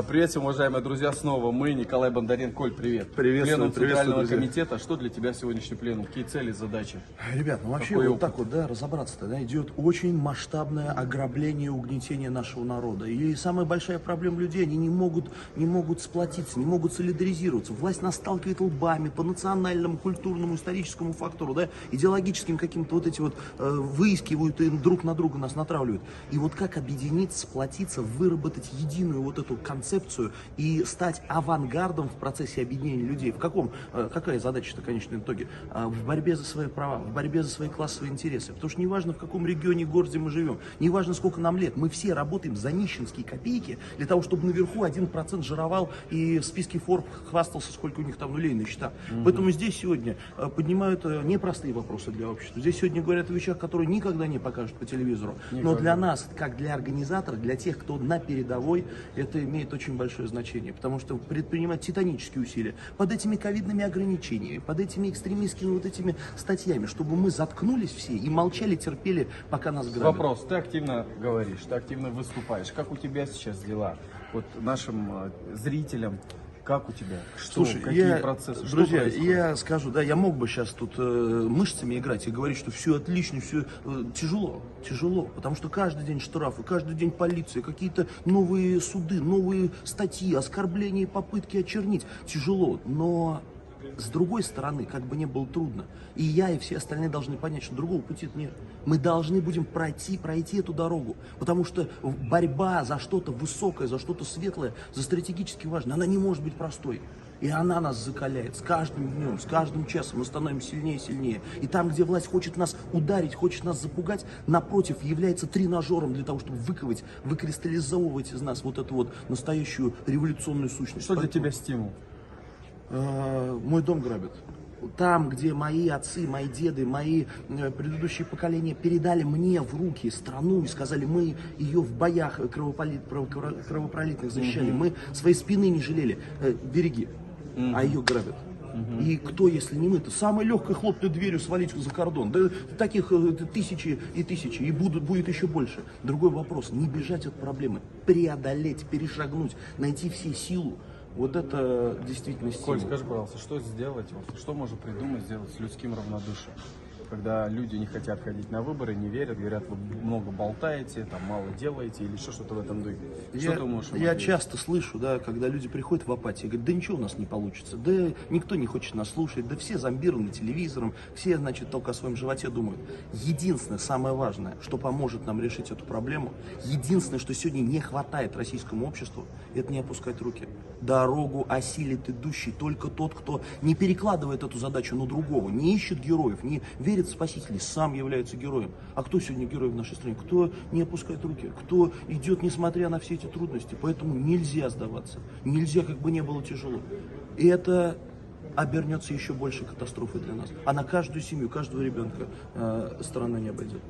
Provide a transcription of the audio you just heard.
Привет всем, уважаемые друзья, снова мы, Николай Бондаренко. Коль, привет. Приветствую, Пленум Центрального друзья. комитета. Что для тебя сегодняшний пленум? Какие цели, задачи? Ребят, ну вообще Какой вот опыт? так вот, да, разобраться-то, да, идет очень масштабное ограбление и угнетение нашего народа. И самая большая проблема людей, они не могут сплотиться, не могут солидаризироваться. Власть нас сталкивает лбами по национальному, культурному, историческому фактору, да, идеологическим каким-то вот эти вот выискивают и друг на друга нас натравливают. И вот как объединиться, сплотиться, выработать единую вот эту концепцию и стать авангардом в процессе объединения людей. Какая задача-то, конечно, в итоге? В борьбе за свои права, в борьбе за свои классовые интересы. Потому что неважно, в каком регионе, городе мы живем, неважно, сколько нам лет, мы все работаем за нищенские копейки для того, чтобы наверху 1% жировал и в списке Forbes хвастался, сколько у них там нулей на счетах. Поэтому здесь сегодня поднимают непростые вопросы для общества. Здесь сегодня говорят о вещах, которые никогда не покажут по телевизору. Но для нас, как для организаторов, для тех, кто на передовой, это имеет очень большое значение. Потому что предпринимать титанические усилия под этими ковидными ограничениями, под этими экстремистскими вот этими статьями, чтобы мы заткнулись все и молчали, терпели, пока нас грабят. Вопрос. Ты активно говоришь, ты активно выступаешь. Как у тебя сейчас дела? Вот нашим зрителям, как у тебя? Что, Слушай, какие процессы? Что друзья, происходит? я скажу, да, я мог бы сейчас тут мышцами играть и говорить, что все отлично, все тяжело, потому что каждый день штрафы, каждый день полиция, какие-то новые суды, новые статьи, оскорбления, попытки очернить. Тяжело, но с другой стороны, как бы не было трудно, и я, и все остальные должны понять, что другого пути нет. Мы должны будем пройти эту дорогу, потому что борьба за что-то высокое, за что-то светлое, за стратегически важное, она не может быть простой. И она нас закаляет с каждым днем, с каждым часом мы становимся сильнее и сильнее. И там, где власть хочет нас ударить, хочет нас запугать, напротив, является тренажером для того, чтобы выкристаллизовывать из нас вот эту вот настоящую революционную сущность. Что для тебя стимул? Мой дом грабят. Там, где мои отцы, мои деды, мои предыдущие поколения передали мне в руки страну и сказали, мы ее в боях кровопролитных защищали, мы своей спины не жалели, береги, а ее грабят. И кто, если не мы, это самое легкое хлопнуть дверью, свалить за кордон. Да, таких тысячи и тысячи, и будет еще больше. Другой вопрос, не бежать от проблемы, преодолеть, перешагнуть, найти все силу. Вот это действительно стимул. Коль, скажи, пожалуйста, что сделать, что можно придумать, сделать с людским равнодушием? Когда люди не хотят ходить на выборы, не верят, говорят, вы много болтаете, там мало делаете или еще что-то в этом духе. Я часто слышу, да, когда люди приходят в апатию и говорят, да ничего у нас не получится, да никто не хочет нас слушать, да все зомбированы телевизором, все, значит, только о своем животе думают. Единственное, самое важное, что поможет нам решить эту проблему, единственное, что сегодня не хватает российскому обществу, это не опускать руки. Дорогу осилит идущий только тот, кто не перекладывает эту задачу на другого, не ищет героев, не верит в спасителей, сам является героем. А кто сегодня герой в нашей стране? Кто не опускает руки? Кто идет, несмотря на все эти трудности? Поэтому нельзя сдаваться. Нельзя, как бы не было тяжело. И это обернется еще большей катастрофой для нас. А на каждую семью, каждого ребенка страна не обойдет.